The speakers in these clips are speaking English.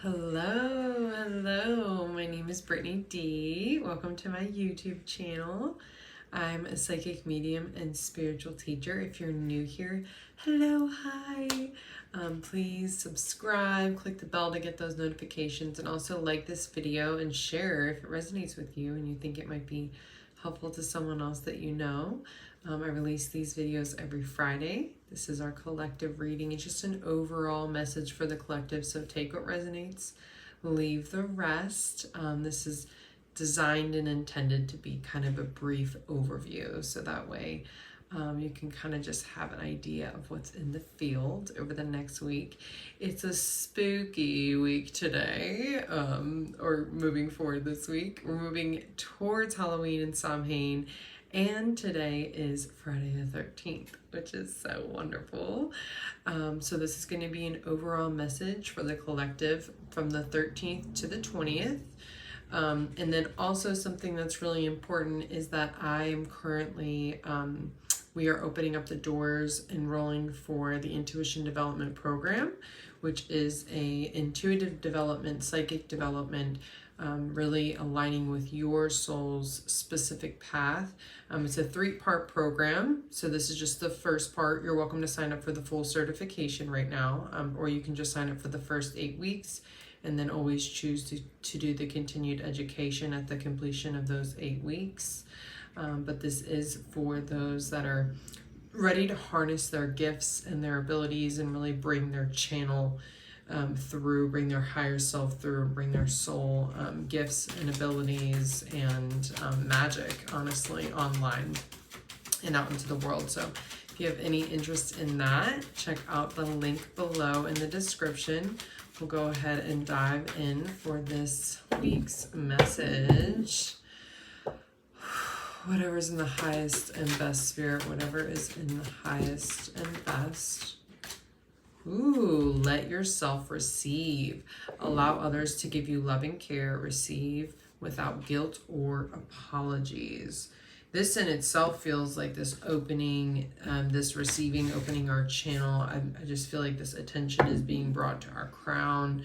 Hello. My name is Brittany D. Welcome to my YouTube channel. I'm a psychic medium and spiritual teacher. If you're new here, hello, hi. Please subscribe, click the bell to get those notifications, and also like this video and share if it resonates with you and you think it might be helpful to someone else that you know. I release these videos every Friday. This is our collective reading. It's just an overall message for the collective, so take what resonates, leave the rest. This is designed and intended to be kind of a brief overview, so that way you can kind of just have an idea of what's in the field over the next week. It's a spooky week today, or moving forward this week. We're moving towards Halloween and Samhain, and today is Friday the 13th, which is so wonderful. So this is going to be an overall message for the collective from the 13th to the 20th. And then also something that's really important is that I am currently, we are opening up the doors, enrolling for the Intuition Development Program, which is a intuitive development, psychic development, really aligning with your soul's specific path. It's a 3-part program, so this is just the first part. You're welcome to sign up for the full certification right now, or you can just sign up for the first 8 weeks and then always choose to do the continued education at the completion of those 8 weeks. But this is for those that are ready to harness their gifts and their abilities and really bring their channel through, bring their higher self through, bring their soul gifts and abilities and magic, honestly, online and out into the world. So if you have any interest in that, check out the link below in the description. We'll go ahead and dive in for this week's message. Whatever's in the highest and best spirit, whatever is in the highest and best. Ooh, let yourself receive. Allow others to give you loving care. Receive without guilt or apologies. This in itself feels like this opening, this receiving, opening our channel. I just feel like this attention is being brought to our crown,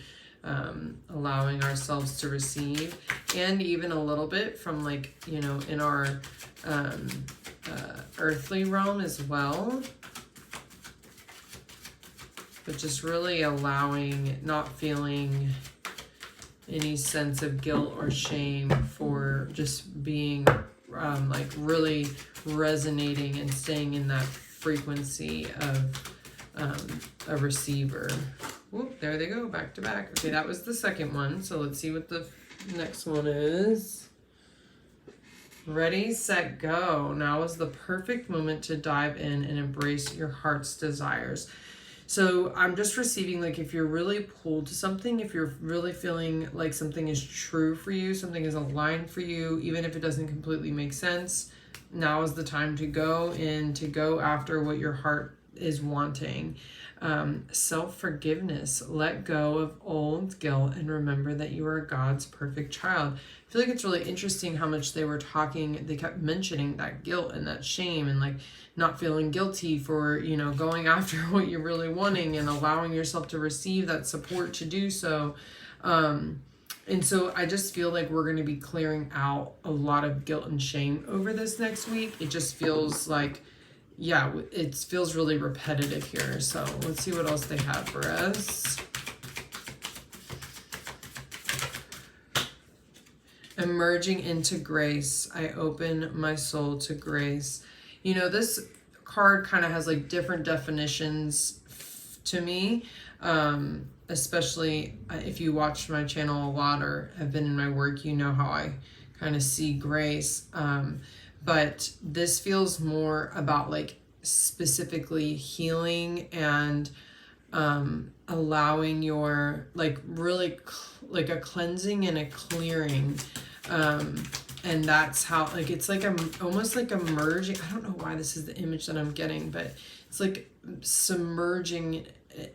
allowing ourselves to receive, and even a little bit from, like, you know, in our earthly realm as well. But just really allowing, not feeling any sense of guilt or shame for just being like really resonating and staying in that frequency of a receiver. Whoop, there they go, back to back. Okay, that was the second one. So let's see what the next one is. Ready, set, go. Now is the perfect moment to dive in and embrace your heart's desires. So I'm just receiving, like, if you're really pulled to something, if you're really feeling like something is true for you, something is aligned for you, even if it doesn't completely make sense, now is the time to go in, to go after what your heart is wanting. Self-forgiveness, let go of old guilt and remember that you are God's perfect child. I feel like it's really interesting how much they kept mentioning that guilt and that shame and, like, not feeling guilty for, you know, going after what you're really wanting and allowing yourself to receive that support to do so. And so I just feel like we're going to be clearing out a lot of guilt and shame over this next week. It just feels like, yeah, it feels really repetitive here. So let's see what else they have for us. Emerging into grace. I open my soul to grace. You know, this card kind of has, like, different definitions to me, especially if you watch my channel a lot or have been in my work, you know how I kind of see grace. But this feels more about, like, specifically healing and allowing your, like, really like a cleansing and a clearing. And that's how, like, it's like almost like a merging. I don't know why this is the image that I'm getting, but it's like submerging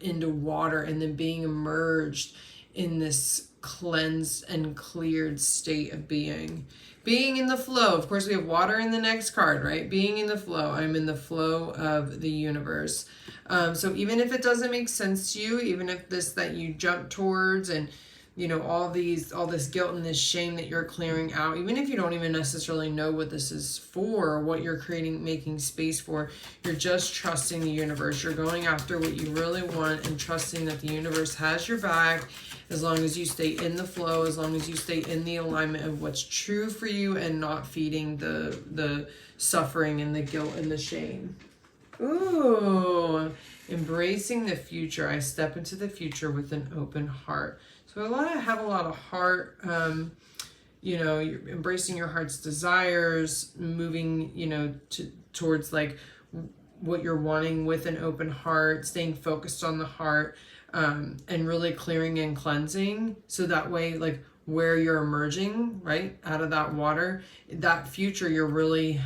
into water and then being immersed in this cleansed and cleared state of being. Being in the flow. Of course, we have water in the next card, right? Being in the flow. I'm in the flow of the universe. So even if it doesn't make sense to you, even if this that you jump towards and, you know, all this guilt and this shame that you're clearing out, even if you don't even necessarily know what this is for, or what you're creating, making space for, you're just trusting the universe. You're going after what you really want and trusting that the universe has your back, as long as you stay in the flow, as long as you stay in the alignment of what's true for you and not feeding the suffering and the guilt and the shame. Ooh, embracing the future. I step into the future with an open heart. So have a lot of heart, you know, you're embracing your heart's desires, moving, you know, towards like what you're wanting with an open heart, staying focused on the heart, and really clearing and cleansing. So that way, like where you're emerging, right, out of that water, that future, you're really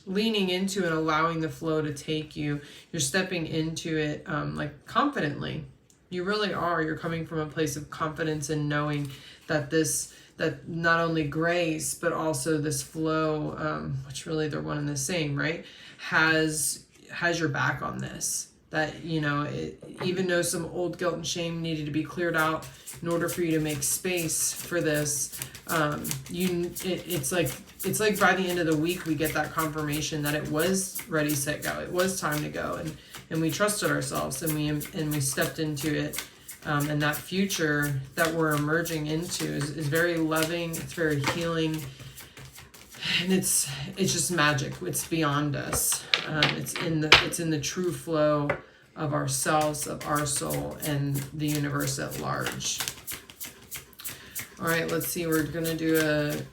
leaning into and allowing the flow to take you. You're stepping into it like confidently. You really are. You're coming from a place of confidence and knowing that that not only grace, but also this flow, which really they're one and the same, right? Has your back on this. That, you know, even though some old guilt and shame needed to be cleared out in order for you to make space for this, it's like by the end of the week we get that confirmation that it was ready, set, go. It was time to go, and we trusted ourselves, and we stepped into it, and that future that we're emerging into is very loving. It's very healing. And it's just magic. It's beyond us. It's in the true flow of ourselves, of our soul, and the universe at large. All right, let's see. We're gonna do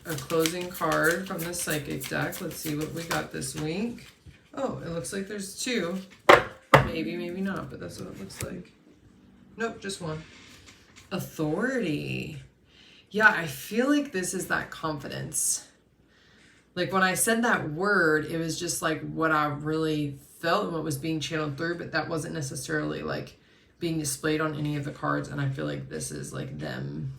a closing card from the psychic deck. Let's see what we got this week. Oh, it looks like there's two. Maybe, maybe not, but that's what it looks like. Nope, just one. Authority. Yeah, I feel like this is that confidence. Like when I said that word, it was just like what I really felt and what was being channeled through, but that wasn't necessarily like being displayed on any of the cards. And I feel like this is like them,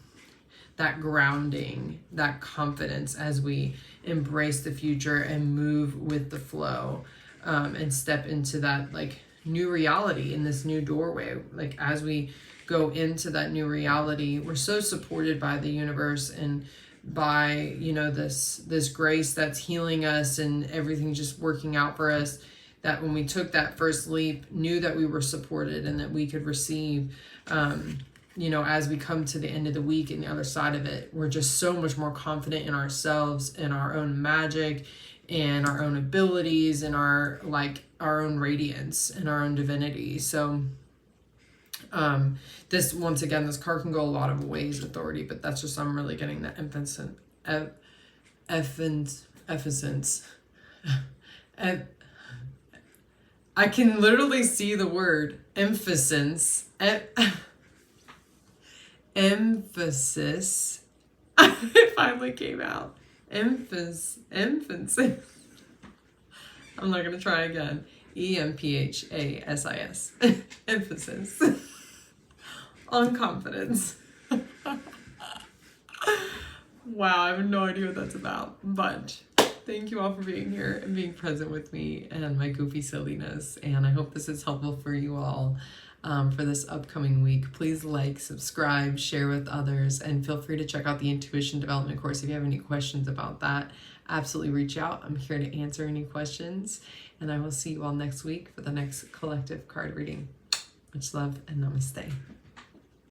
that grounding, that confidence as we embrace the future and move with the flow, and step into that like new reality in this new doorway. Like as we go into that new reality, we're so supported by the universe and by, you know, this grace that's healing us and everything just working out for us, that when we took that first leap, knew that we were supported and that we could receive, you know, as we come to the end of the week and the other side of it, we're just so much more confident in ourselves and our own magic and our own abilities and our own radiance and our own divinity. So this, once again, this card can go a lot of ways, authority, but that's just, I'm really getting that emphasis. I can literally see the word emphasis. Emphasis. It finally came out. Emphasis. I'm not going to try again. EMPHASIS. Emphasis. On confidence. Wow, I have no idea what that's about. But thank you all for being here and being present with me and my goofy silliness. And I hope this is helpful for you all for this upcoming week. Please like, subscribe, share with others, and feel free to check out the Intuition Development course if you have any questions about that. Absolutely reach out. I'm here to answer any questions. And I will see you all next week for the next collective card reading. Much love and namaste.